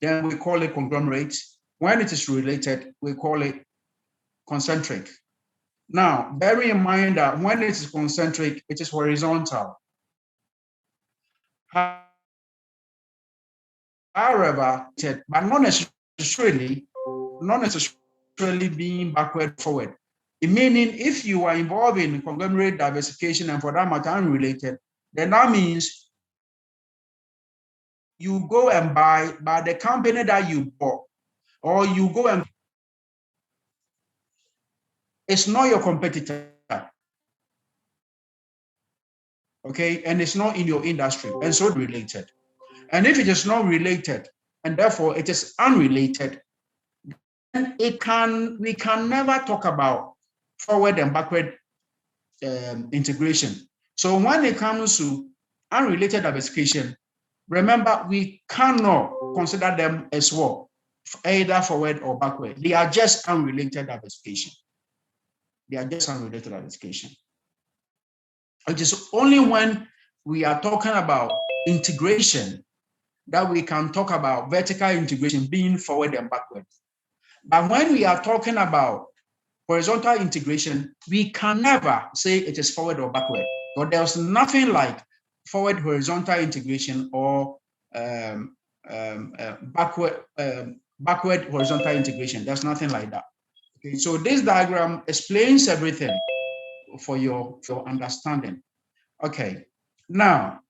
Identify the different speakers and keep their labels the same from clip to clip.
Speaker 1: then we call it conglomerate. When it is related, we call it concentric. Now, bearing in mind that when it is concentric, it is horizontal. However, but not necessarily being backward forward. Meaning, if you are involved in conglomerate diversification and for that matter unrelated, then that means you go and buy by the company that you bought, or you go and it's not your competitor. Okay, and it's not in your industry, and so related. And if it is not related, and therefore it is unrelated, then we can never talk about forward and backward integration. So when it comes to unrelated diversification, remember we cannot consider them as well, either forward or backward. They are just unrelated diversification. They are just unrelated diversification. It is only when we are talking about integration that we can talk about vertical integration being forward and backward. But when we are talking about horizontal integration, we can never say it is forward or backward. But there's nothing like forward horizontal integration or backward horizontal integration. There's nothing like that. Okay, so this diagram explains everything for your understanding. Okay, now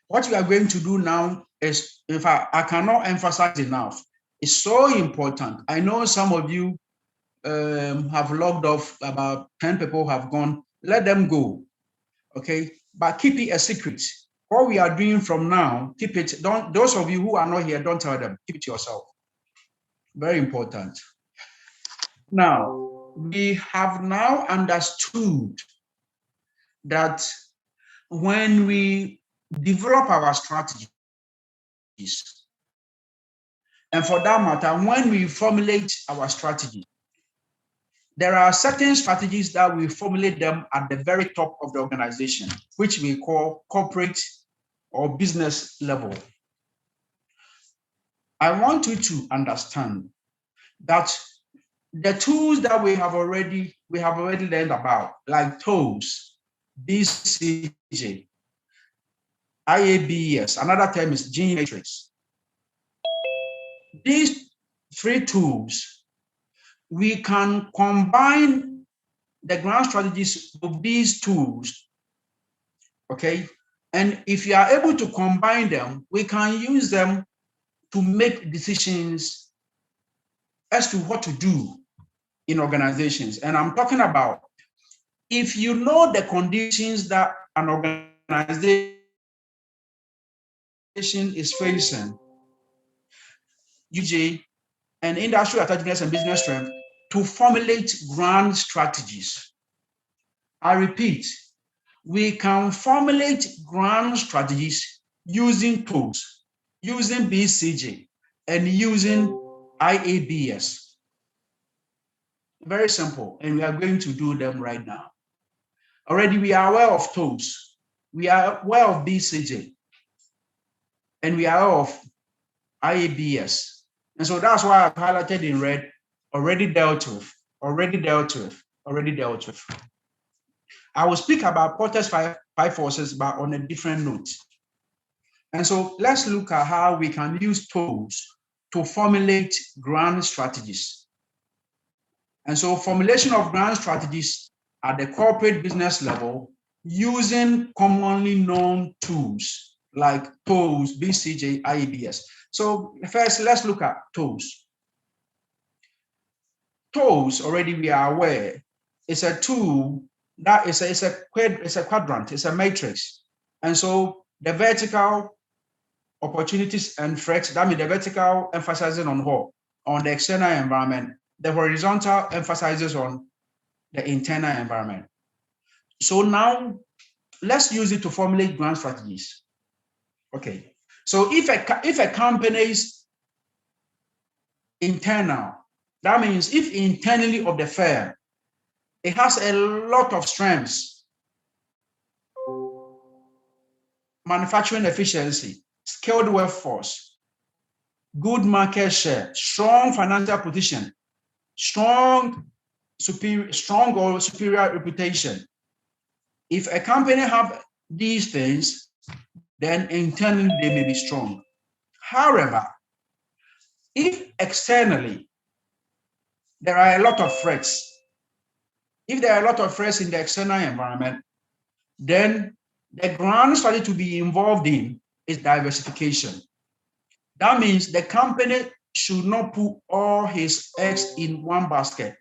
Speaker 1: what we are going to do now is, in fact, I cannot emphasize enough. It's so important. I know some of you have logged off, about 10 people have gone. Let them go, okay? But keep it a secret. What we are doing from now, keep it. Don't. Those of you who are not here, don't tell them. Keep it to yourself. Very important. Now, we have now understood that when we develop our strategies, and for that matter, when we formulate our strategy, there are certain strategies that we formulate them at the very top of the organization, which we call corporate or business level. I want you to understand that the tools that we have already learned about, like TOES, BCG, IABS, another term is Gene Matrix. These three tools, we can combine the grand strategies of these tools, okay? And if you are able to combine them, we can use them to make decisions as to what to do in organizations. And I'm talking about, if you know the conditions that an organization is facing, UJ and industrial attractiveness and business strength to formulate grand strategies. I repeat, we can formulate grand strategies using tools, using BCG, and using IABS. Very simple, and we are going to do them right now. Already we are aware of tools, we are aware of BCG, and we are aware of IABS. And so that's why I've highlighted in red, already dealt with, already dealt with, already dealt with. I will speak about Porter's five forces, but on a different note. And so let's look at how we can use tools to formulate grand strategies. And so formulation of grand strategies at the corporate business level using commonly known tools like TOES, BCG, IABS. So first, let's look at TOES. TOES, already we are aware, is a tool that is a quadrant, it's a matrix. And so the vertical opportunities and threats, that means the vertical emphasizing on what? On the external environment. The horizontal emphasizes on the internal environment. So now let's use it to formulate grand strategies. Okay. So if a company's internal, that means if internally of the firm, it has a lot of strengths, manufacturing efficiency, skilled workforce, good market share, strong financial position, strong or superior reputation. If a company have these things, then internally they may be strong. However, if externally there are a lot of threats, if there are a lot of threats in the external environment, then the ground strategy to be involved in is diversification. That means the company should not put all his eggs in one basket.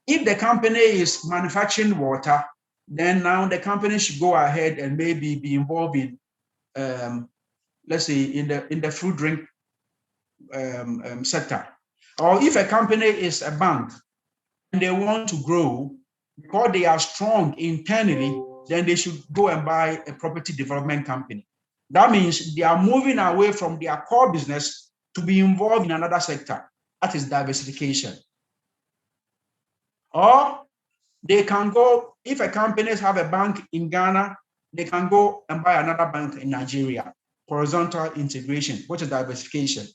Speaker 1: If the company is manufacturing water, then now the company should go ahead and maybe be involved in, let's say, in the food drink sector. Or if a company is a bank and they want to grow because they are strong internally, then they should go and buy a property development company. That means they are moving away from their core business to be involved in another sector. That is diversification. Or they can go, if a company have a bank in Ghana, they can go and buy another bank in Nigeria. Horizontal integration, which is diversification.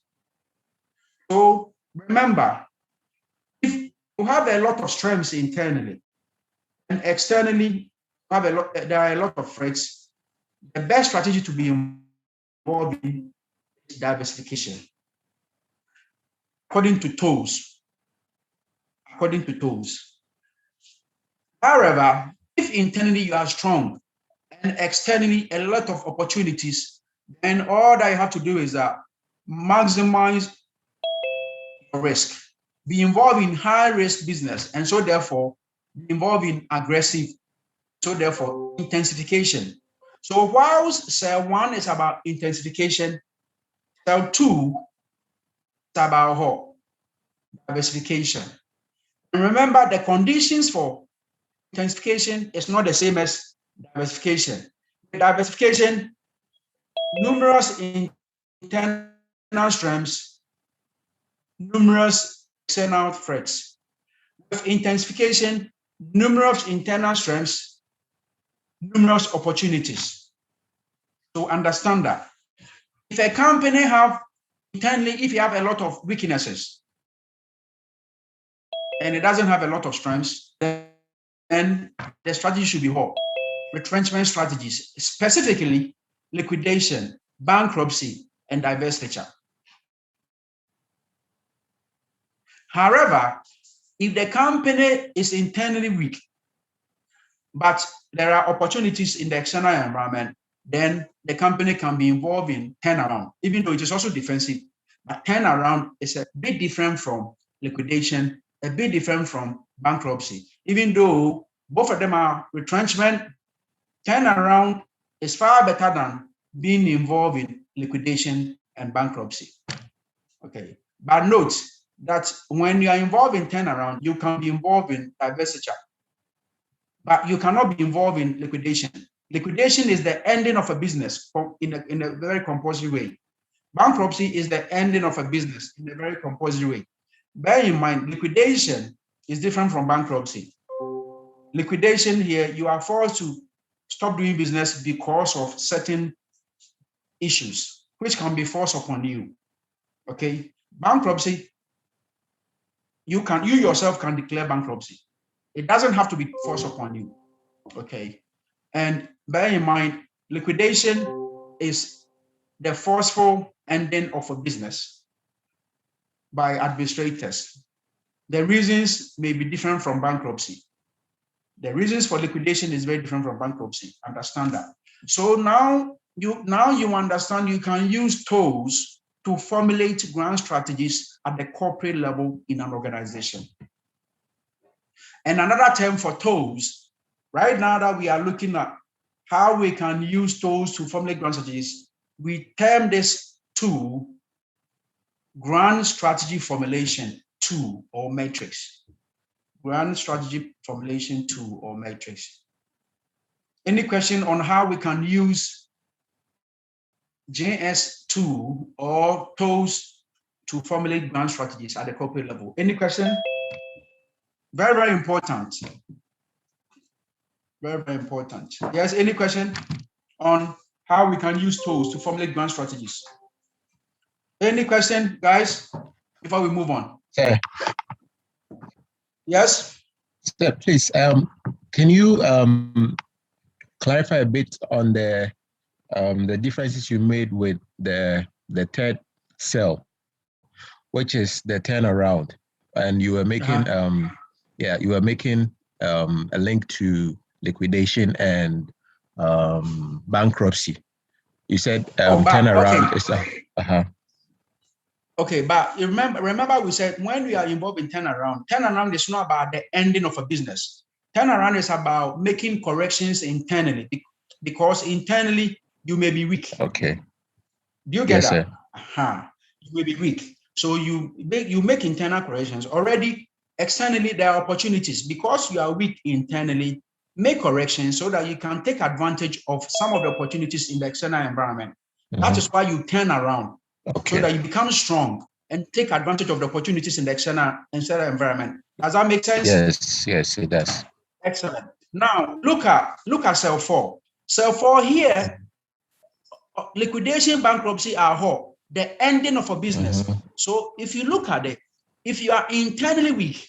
Speaker 1: So remember, if you have a lot of strengths internally and externally there are a lot of threats, the best strategy to be involved in is diversification. According to TOES. However, if internally you are strong and externally a lot of opportunities, then all that you have to do is maximize your risk. Be involved in high risk business, and so therefore be involved in aggressive, so therefore intensification. So whilst cell 1 is about intensification, cell 2 is about diversification. And remember, the conditions for intensification is not the same as diversification. Diversification, numerous internal strengths, numerous external threats. With intensification, numerous internal strengths, numerous opportunities. So understand that. If a company have internally, if you have a lot of weaknesses and it doesn't have a lot of strengths, then the strategy should be what? Retrenchment strategies, specifically liquidation, bankruptcy, and divestiture. However, if the company is internally weak, but there are opportunities in the external environment, then the company can be involved in turnaround, even though it is also defensive. But turnaround is a bit different from liquidation, a bit different from bankruptcy. Even though both of them are retrenchment, turnaround is far better than being involved in liquidation and bankruptcy. Okay, but note that when you are involved in turnaround, you can be involved in divestiture, but you cannot be involved in liquidation. Liquidation is the ending of a business in a very compulsory way. Bankruptcy is the ending of a business in a very compulsory way. Bear in mind, liquidation is different from bankruptcy. Liquidation here, you are forced to stop doing business because of certain issues, which can be forced upon you. Okay, bankruptcy, you yourself can declare bankruptcy. It doesn't have to be forced upon you. Okay, and bear in mind, liquidation is the forceful ending of a business by administrators. The reasons may be different from bankruptcy. The reasons for liquidation is very different from bankruptcy. Understand that. So now you understand you can use TOES to formulate grand strategies at the corporate level in an organization. And another term for TOES, right now that we are looking at how we can use TOES to formulate grand strategies, we term this tool grand strategy formulation tool or matrix. Grand strategy formulation tool or matrix. Any question on how we can use JS2 or TOES to formulate grand strategies at the corporate level? Any question? Very, very important. Very, very important. Yes, any question on how we can use TOES to formulate grand strategies? Any question, guys, before we move on?
Speaker 2: Sir.
Speaker 1: Yes?
Speaker 2: Sir, please, can you clarify a bit on the differences you made with the third cell, which is the turnaround, and you were making you were making a link to liquidation and bankruptcy. You said turnaround is
Speaker 1: Okay, but you remember we said when we are involved in turnaround is not about the ending of a business. Turnaround is about making corrections internally, because internally you may be weak.
Speaker 2: Okay.
Speaker 1: Do you get that? You may be weak. So you make internal corrections. Already externally there are opportunities. Because you are weak internally, make corrections so that you can take advantage of some of the opportunities in the external environment. That is why you turn around. So that you become strong and take advantage of the opportunities in the external environment. Does that make sense?
Speaker 2: Yes, it does.
Speaker 1: Excellent. Now look at cell 4. Cell 4 here, liquidation, bankruptcy are the ending of a business. So if you look at it, if you are internally weak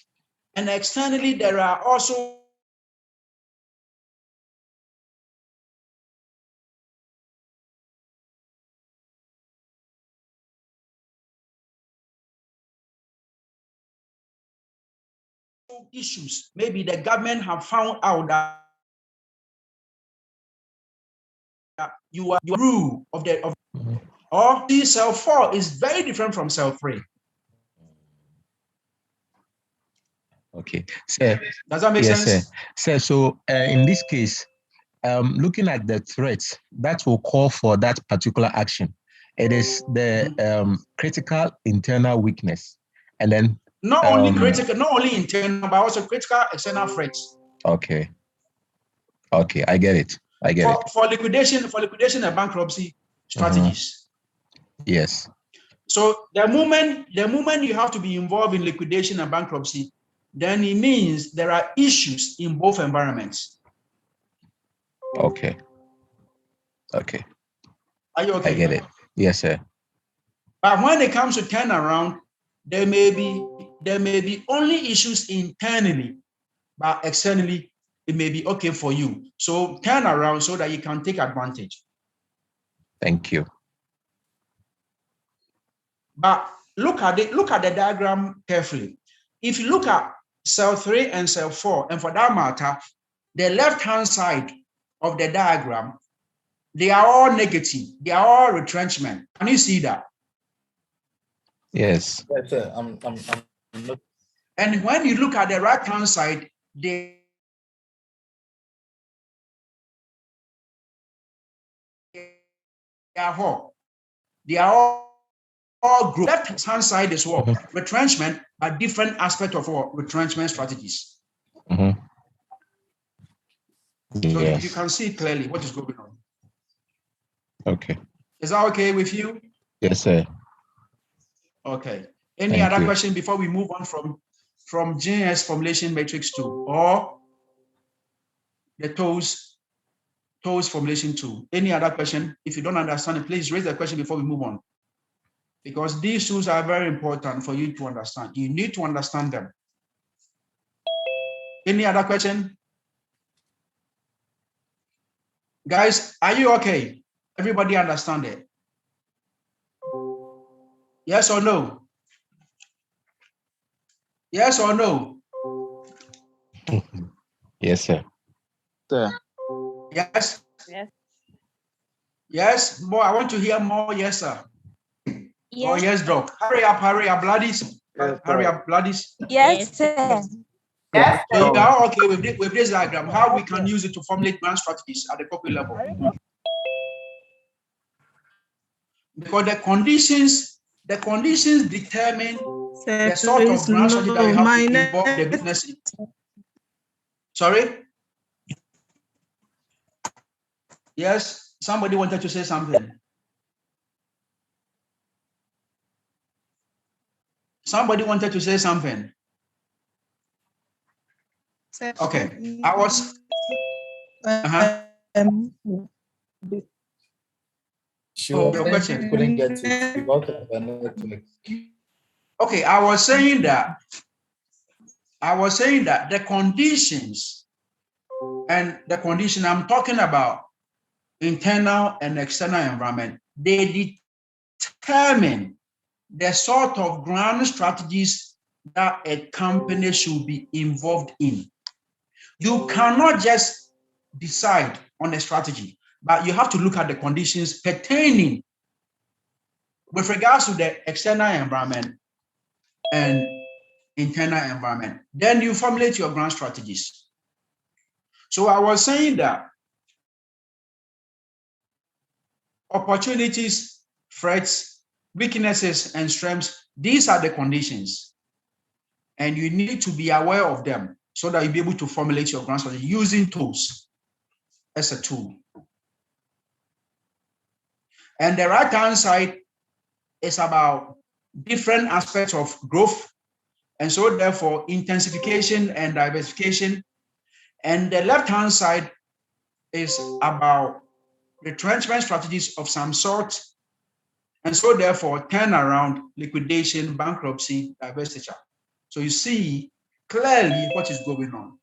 Speaker 1: and externally there are also issues, maybe the government have found out that you are rule of or cell 4 is very different from cell 3.
Speaker 2: Okay, sir.
Speaker 1: Does that make sense?
Speaker 2: Sir, so in this case, looking at the threats that will call for that particular action, it is the critical internal weakness, and then
Speaker 1: not only internal, but also critical external threats.
Speaker 2: Okay, I get it.
Speaker 1: For liquidation and bankruptcy strategies.
Speaker 2: Yes.
Speaker 1: So the moment you have to be involved in liquidation and bankruptcy, then it means there are issues in both environments.
Speaker 2: Okay.
Speaker 1: Are you okay?
Speaker 2: I get it. Yes, sir.
Speaker 1: But when it comes to turnaround, there may be only issues internally, but externally it may be okay for you. So turn around so that you can take advantage.
Speaker 2: Thank you.
Speaker 1: But look at the diagram carefully. If you look at cell 3 and cell 4, and for that matter, the left-hand side of the diagram, they are all negative. They are all retrenchment. Can you see that?
Speaker 2: Yes.
Speaker 3: Yes, sir. I'm
Speaker 1: And when you look at the right-hand side, they are all growth. Left-hand side is what? Retrenchment, but different aspect of what? Retrenchment strategies. So you can see clearly what is going on.
Speaker 2: Okay.
Speaker 1: Is that okay with you?
Speaker 2: Yes, sir.
Speaker 1: Okay. Any other question before we move on from GNS formulation matrix 2 or the TOES formulation 2? Any other question? If you don't understand it, please raise the question before we move on. Because these tools are very important for you to understand. You need to understand them. Any other question? Guys, are you okay? Everybody understand it? Yes or no? Yes or no?
Speaker 2: Yes, sir.
Speaker 1: Yes?
Speaker 4: Yes.
Speaker 1: Yes? Boy, I want to hear more yes, sir.
Speaker 4: Yes.
Speaker 1: Or yes, doc. Hurry up, bloodies. Hurry up, bloodies.
Speaker 4: Yes, sir.
Speaker 3: Yes.
Speaker 1: So you are okay with this diagram, how we can use it to formulate brand strategies at the corporate level. Because the conditions determine the sort of brand strategy that you have to involve the business in. Sorry? Yes, somebody wanted to say something. Somebody wanted to say something. Okay, I was.
Speaker 3: She
Speaker 1: Oh,
Speaker 3: was
Speaker 1: your
Speaker 3: saying she
Speaker 1: question.
Speaker 3: couldn't get it because of her network.
Speaker 1: Okay, I was saying that the conditions, and the condition I'm talking about, internal and external environment, they determine the sort of grand strategies that a company should be involved in. You cannot just decide on a strategy, but you have to look at the conditions pertaining with regards to the external environment and internal environment. Then you formulate your grand strategies. So I was saying that opportunities, threats, weaknesses, and strengths, these are the conditions. And you need to be aware of them so that you'll be able to formulate your grand strategy using tools as a tool. And the right-hand side is about different aspects of growth, and so therefore intensification and diversification. And the left-hand side is about retrenchment strategies of some sort, and so therefore turnaround, liquidation, bankruptcy, divestiture. So you see clearly what is going on.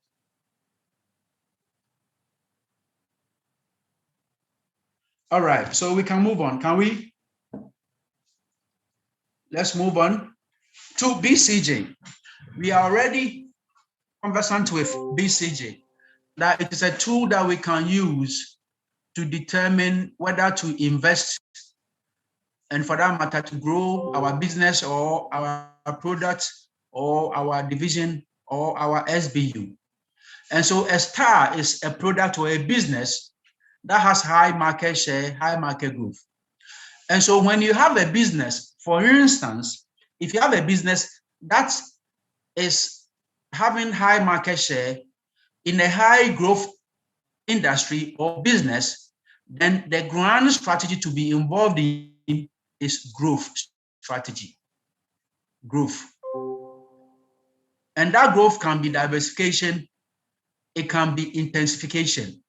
Speaker 1: All right, so we can move on. Can we? Let's move on to BCG. We are already conversant with BCG, that it is a tool that we can use to determine whether to invest, and for that matter, to grow our business or our product or our division or our SBU. And so a star is a product or a business that has high market share, high market growth. And so when you have a business, for instance, if you have a business that is having high market share in a high growth industry or business, then the grand strategy to be involved in is growth strategy. Growth. And that growth can be diversification, it can be intensification.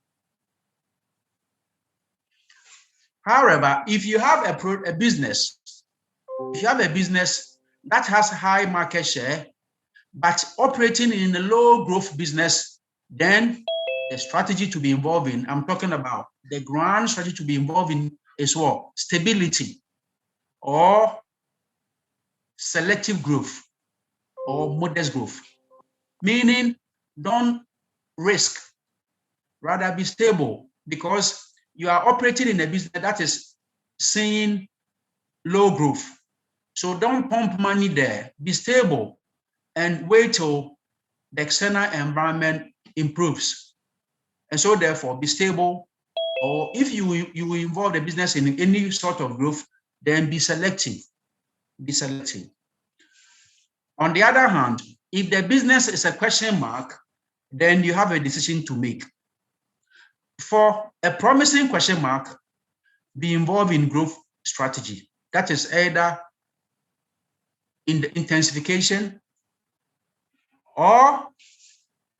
Speaker 1: However, if you have a business that has high market share, but operating in a low growth business, then the strategy to be involved in, I'm talking about the grand strategy to be involved in, is what? Stability or selective growth or modest growth. Meaning, don't risk, rather be stable, because you are operating in a business that is seeing low growth. So don't pump money there, be stable and wait till the external environment improves. And so therefore be stable, or if you involve the business in any sort of growth, then be selective. Be selective. On the other hand, if the business is a question mark, then you have a decision to make. For a promising question mark, be involved in growth strategy. That is either in the intensification, or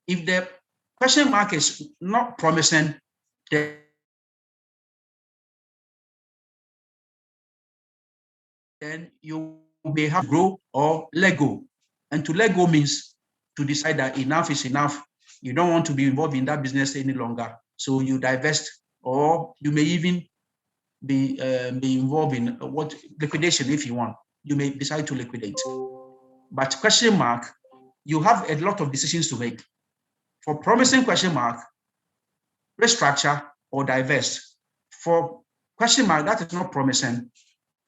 Speaker 1: if the question mark is not promising, then you may have to grow or let go. And to let go means to decide that enough is enough. You don't want to be involved in that business any longer. So you divest, or you may even be involved in what liquidation if you want. You may decide to liquidate. But question mark, you have a lot of decisions to make. For promising question mark, restructure or divest. For question mark that is not promising,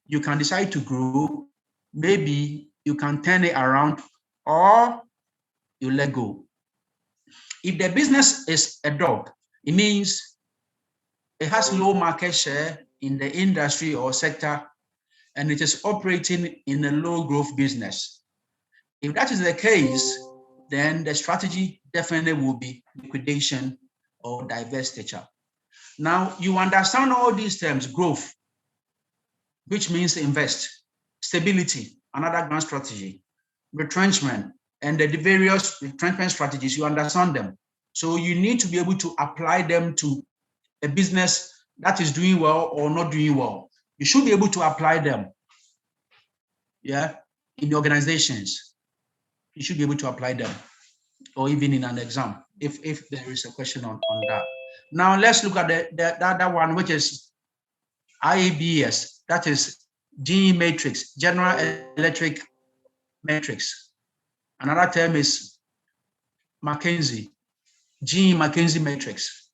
Speaker 1: you can decide to grow. Maybe you can turn it around, or you let go. If the business is a dog, it means it has low market share in the industry or sector, and it is operating in a low growth business. If that is the case, then the strategy definitely will be liquidation or divestiture. Now, you understand all these terms: growth, which means invest; stability, another grand strategy; retrenchment, and the various retrenchment strategies, you understand them. So you need to be able to apply them to a business that is doing well or not doing well. You should be able to apply them. Yeah, in the organizations, you should be able to apply them, or even in an exam, if there is a question on that. Now let's look at that one, which is IABS, that is GE matrix, General Electric matrix. Another term is McKinsey, GE McKinsey matrix.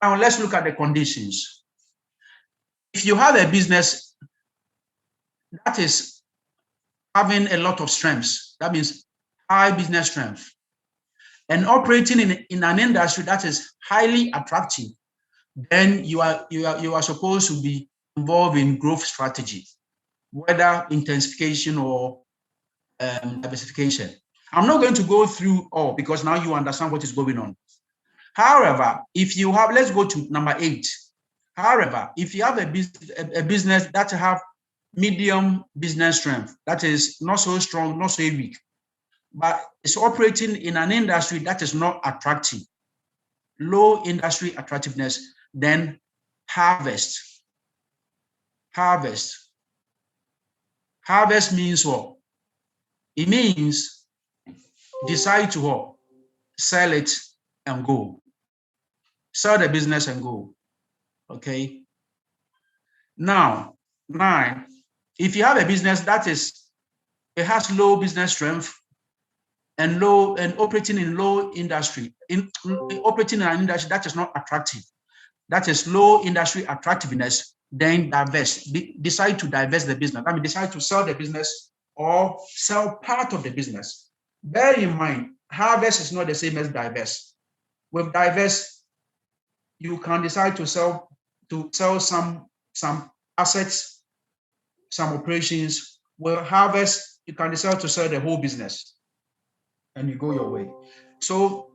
Speaker 1: Now let's look at the conditions. If you have a business that is having a lot of strengths, that means high business strength, and operating in an industry that is highly attractive, then you are supposed to be involved in growth strategy, whether intensification or diversification. I'm not going to go through all because now you understand what is going on. However, if you have, let's go to number 8. However, if you have a business that have medium business strength, that is not so strong, not so weak, but it's operating in an industry that is not attractive, low industry attractiveness, then harvest. Harvest means what? It means decide to what? Sell it and go. Sell the business and go. Okay. Now, 9, if you have a business that it has low business strength and operating in low industry, operating in an industry that is not attractive, that is low industry attractiveness, then divest. Decide to divest the business. I mean, decide to sell the business or sell part of the business. Bear in mind, harvest is not the same as divest. With divest, you can decide to sell some assets, some operations. With harvest, you can decide to sell the whole business, and you go your way. So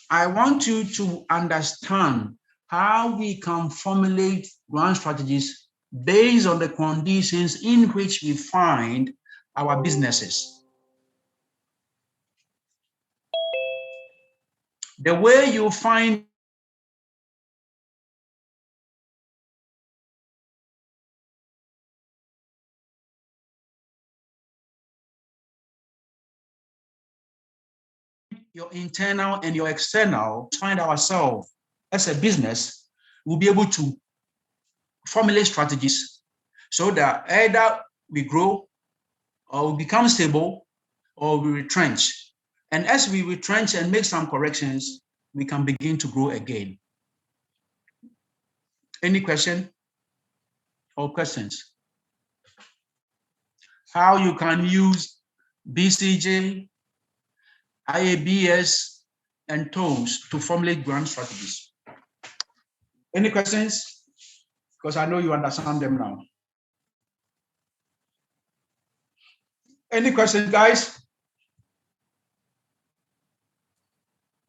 Speaker 1: I want you to understand how we can formulate grand strategies based on the conditions in which we find our businesses. The way you find your internal and your external, find ourselves as a business, we'll be able to formulate strategies so that either we grow or we become stable or we retrench. And as we retrench and make some corrections, we can begin to grow again. Any question or questions? How you can use BCJ, IABS, and TOES to formulate grand strategies. Any questions? Because I know you understand them now. Any questions, guys?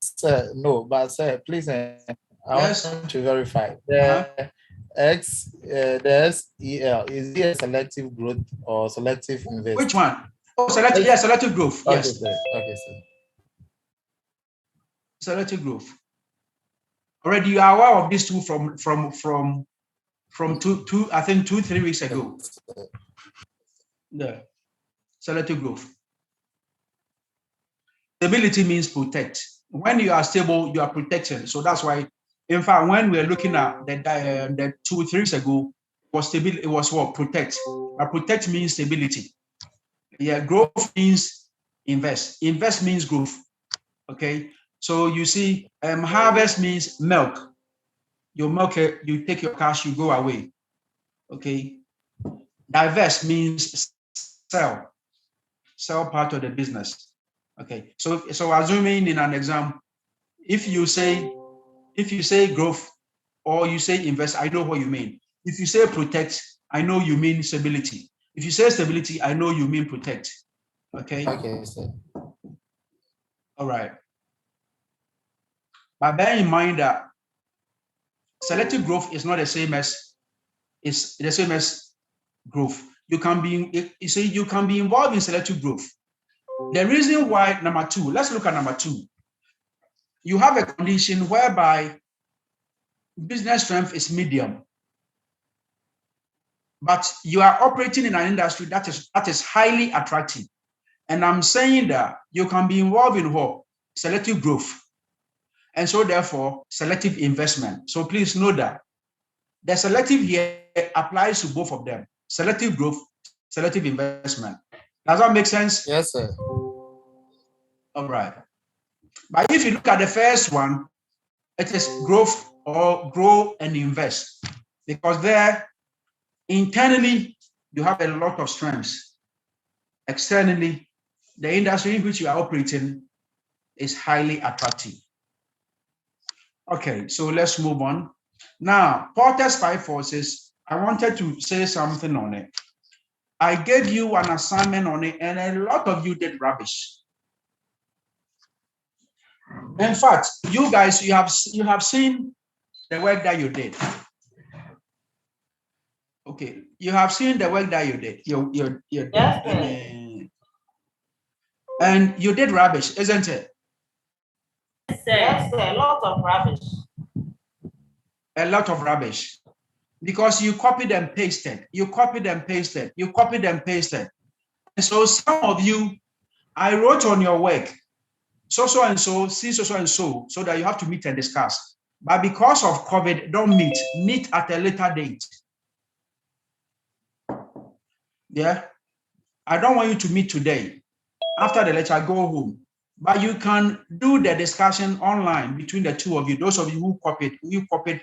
Speaker 3: Sir, no, but sir, please, I
Speaker 1: Yes.
Speaker 3: want to verify. The SEL, is it a selective growth or selective investment?
Speaker 1: Which one? Oh, selective, yes, selective growth.
Speaker 3: Okay,
Speaker 1: Yes.
Speaker 3: sir. Okay, sir.
Speaker 1: Selective growth. Already you are aware of these two from two, I think 2-3 weeks ago. Yeah. Selective growth. Stability means protect. When you are stable, you are protected. So that's why, in fact, when we are looking at the 2-3 weeks ago, was stability. It was what? Protect. But protect means stability. Yeah, growth means invest. Invest means growth. Okay. So you see, harvest means milk. You milk it, you take your cash, you go away. Okay. Divest means sell part of the business. Okay. So assuming in an exam, if you say growth or you say invest, I know what you mean. If you say protect, I know you mean stability. If you say stability, I know you mean protect. Okay.
Speaker 3: Okay, sir.
Speaker 1: All right. But bear in mind that selective growth is not the same as growth. You can be involved in selective growth. The reason why, number 2, let's look at number 2. You have a condition whereby business strength is medium. but you are operating in an industry that is highly attractive. And I'm saying that you can be involved in what? Selective growth. And so therefore, selective investment. So please know that the selective here applies to both of them. Selective growth, selective investment. Does that make sense?
Speaker 3: Yes, sir.
Speaker 1: All right. But if you look at the first one, it is growth or grow and invest. Because there, internally, you have a lot of strengths. Externally, the industry in which you are operating is highly attractive. Okay, so let's move on. Now, Porter's 5 forces, I wanted to say something on it. I gave you an assignment on it, and a lot of you did rubbish. In fact, you guys, you have seen the work that you did. Okay, you have seen the work that you did. And you did rubbish, isn't it?
Speaker 4: Yes, sir, a lot of rubbish.
Speaker 1: A lot of rubbish. Because you copied and pasted, you copied and pasted, you copied and pasted. And so some of you, I wrote on your work, so and so, see so and so that you have to meet and discuss. But because of COVID, don't meet at a later date. Yeah, I don't want you to meet today. After the lecture, go home. But you can do the discussion online between the two of you. Those of you who copied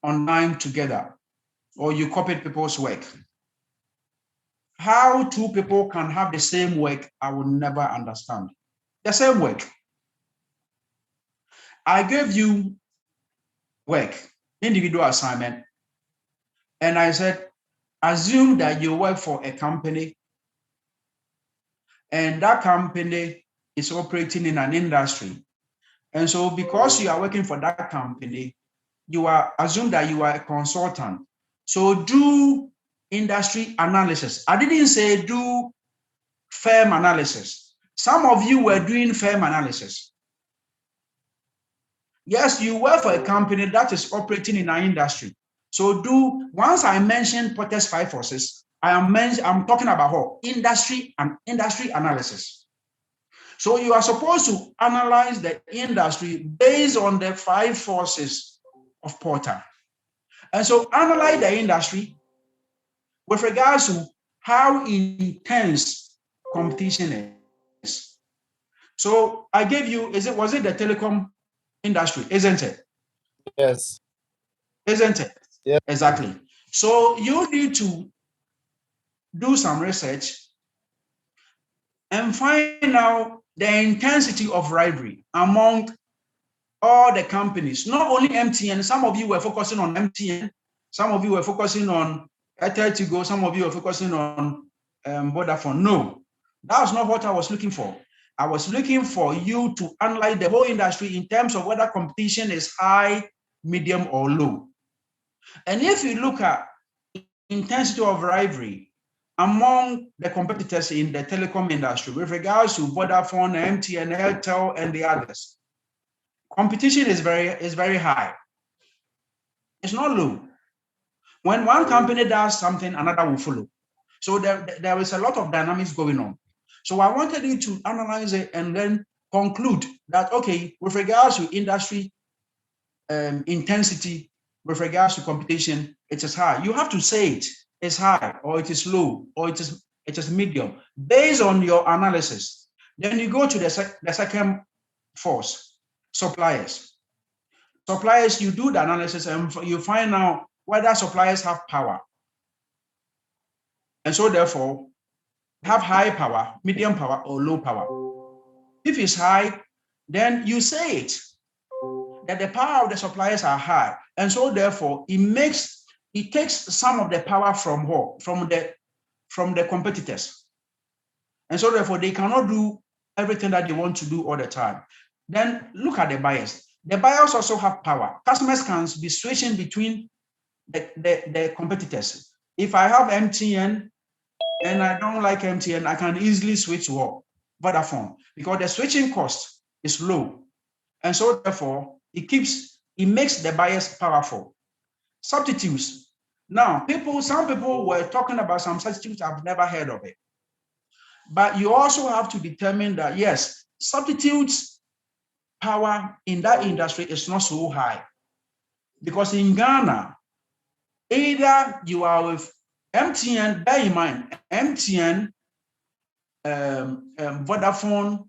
Speaker 1: online together, or you copied people's work. How two people can have the same work, I will never understand. The same work. I gave you work, individual assignment, and I said, assume that you work for a company, and that company is operating in an industry. And so because you are working for that company, assume that you are a consultant. So do industry analysis. I didn't say do firm analysis. Some of you were doing firm analysis. Yes, you work for a company that is operating in an industry. So once I mentioned Porter's 5 forces, I'm talking about what? Industry and industry analysis. So you are supposed to analyze the industry based on the 5 forces of Porter. And so analyze the industry with regards to how intense competition is. So I gave you, was it the telecom industry, isn't it?
Speaker 3: Yes.
Speaker 1: Isn't it?
Speaker 3: Yeah.
Speaker 1: Exactly. So you need to do some research and find out the intensity of rivalry among all the companies, not only MTN. Some of you were focusing on MTN, some of you were focusing on Airtel, some of you were focusing on Vodafone. No, that's not what I was looking for. I was looking for you to analyze the whole industry in terms of whether competition is high, medium, or low. And if you look at intensity of rivalry among the competitors in the telecom industry with regards to Vodafone, MTN, Airtel, and the others, competition is very high. It's not low. When one company does something, another will follow. So there is a lot of dynamics going on. So I wanted you to analyze it and then conclude that, okay, with regards to industry intensity, with regards to competition, it is high. You have to say it is high, or it is low, or it is medium, based on your analysis. Then you go to the second force, suppliers. Suppliers, you do the analysis and you find out whether suppliers have power. And so therefore, have high power, medium power, or low power. If it's high, then you say it, that the power of the suppliers are high. And so therefore, it takes some of the power from the competitors. And so therefore, they cannot do everything that they want to do all the time. Then look at the buyers. The buyers also have power. Customers can be switching between the competitors. If I have MTN and I don't like MTN, I can easily switch to Vodafone because the switching cost is low. And so therefore, it makes the buyers powerful. Substitutes. Now, some people were talking about some substitutes. I've never heard of it. But you also have to determine that, yes, substitutes power in that industry is not so high. Because in Ghana, either you are with MTN, bear in mind, MTN, Vodafone,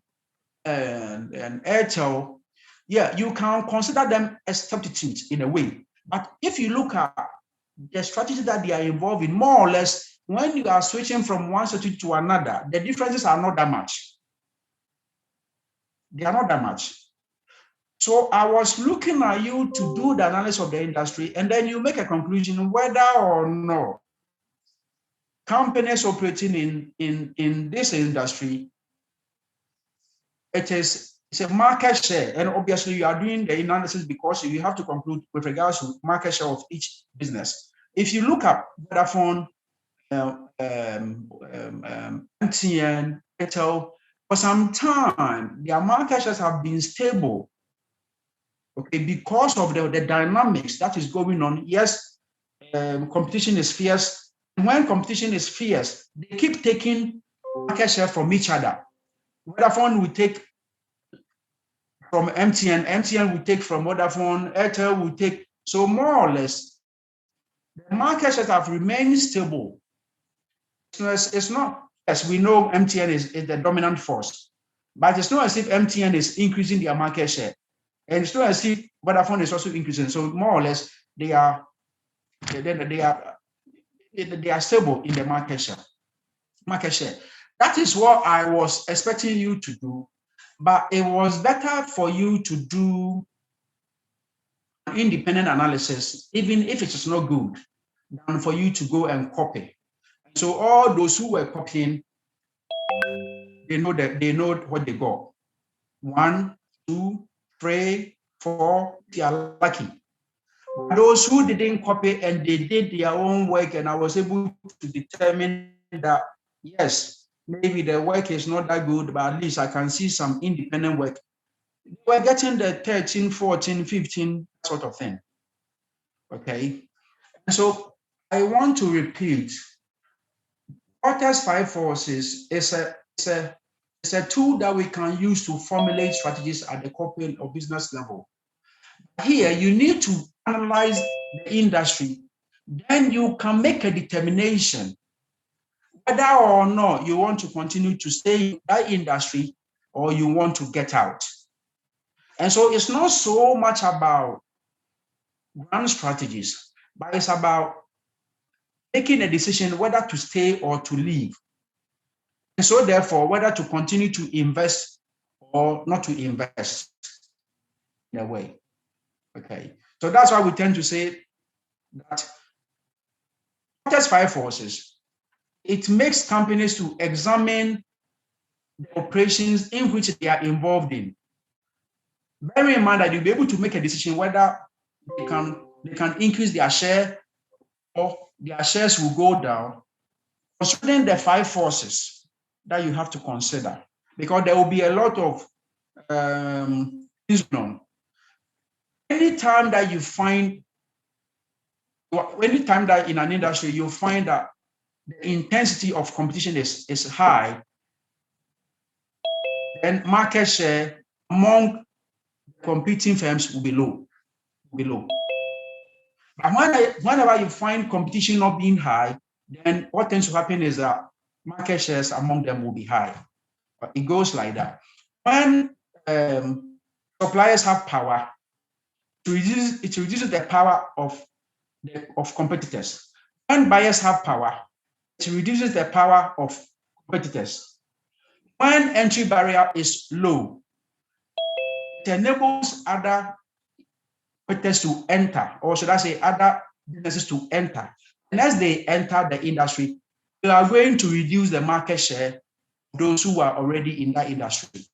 Speaker 1: and Airtel, yeah, you can consider them as substitutes in a way. But if you look at the strategy that they are involved in, more or less, when you are switching from one substitute to another, the differences are not that much. They are not that much. So I was looking at you to do the analysis of the industry, and then you make a conclusion whether or not companies operating in this industry, it's a market share. And obviously you are doing the analysis because you have to conclude with regards to market share of each business. If you look at Vodafone, MTN, Airtel, for some time, their market shares have been stable. Okay, because of the dynamics that is going on. Yes, competition is fierce. When competition is fierce, they keep taking market share from each other. Vodafone will take from MTN, MTN will take from Vodafone, Airtel will take. So more or less, the market shares have remained stable. It's not, as we know, MTN is the dominant force, but it's not as if MTN is increasing their market share. And it's not as if Vodafone is also increasing. So more or less, they are stable in the market share. That is what I was expecting you to do, but it was better for you to do an independent analysis, even if it is not good, than for you to go and copy. So all those who were copying, they know what they got. 1, 2, 3, 4, they are lucky. Those who didn't copy and they did their own work, and I was able to determine that, yes, maybe the work is not that good, but at least I can see some independent work. We're getting the 13, 14, 15 sort of thing. Okay. And so I want to repeat, Porter's 5 forces is a tool that we can use to formulate strategies at the corporate or business level. Here, you need to analyze the industry. Then you can make a determination whether or not you want to continue to stay in that industry or you want to get out. And so it's not so much about grand strategies, but it's about making a decision whether to stay or to leave. And so therefore, whether to continue to invest or not to invest in a way. Okay. So that's why we tend to say that Porter's 5 forces, it makes companies to examine the operations in which they are involved in. Bearing in mind that you'll be able to make a decision whether they can increase their share or their shares will go down, considering the 5 forces that you have to consider, because there will be a lot of things going on. Anytime that in an industry you find that the intensity of competition is high, then market share among competing firms will be low. But whenever you find competition not being high, then what tends to happen is that market shares among them will be high. But it goes like that. When suppliers have power, it reduces the power of competitors. When buyers have power, it reduces the power of competitors. When entry barrier is low, it enables other competitors to enter, or should I say other businesses to enter. And as they enter the industry, they are going to reduce the market share of those who are already in that industry.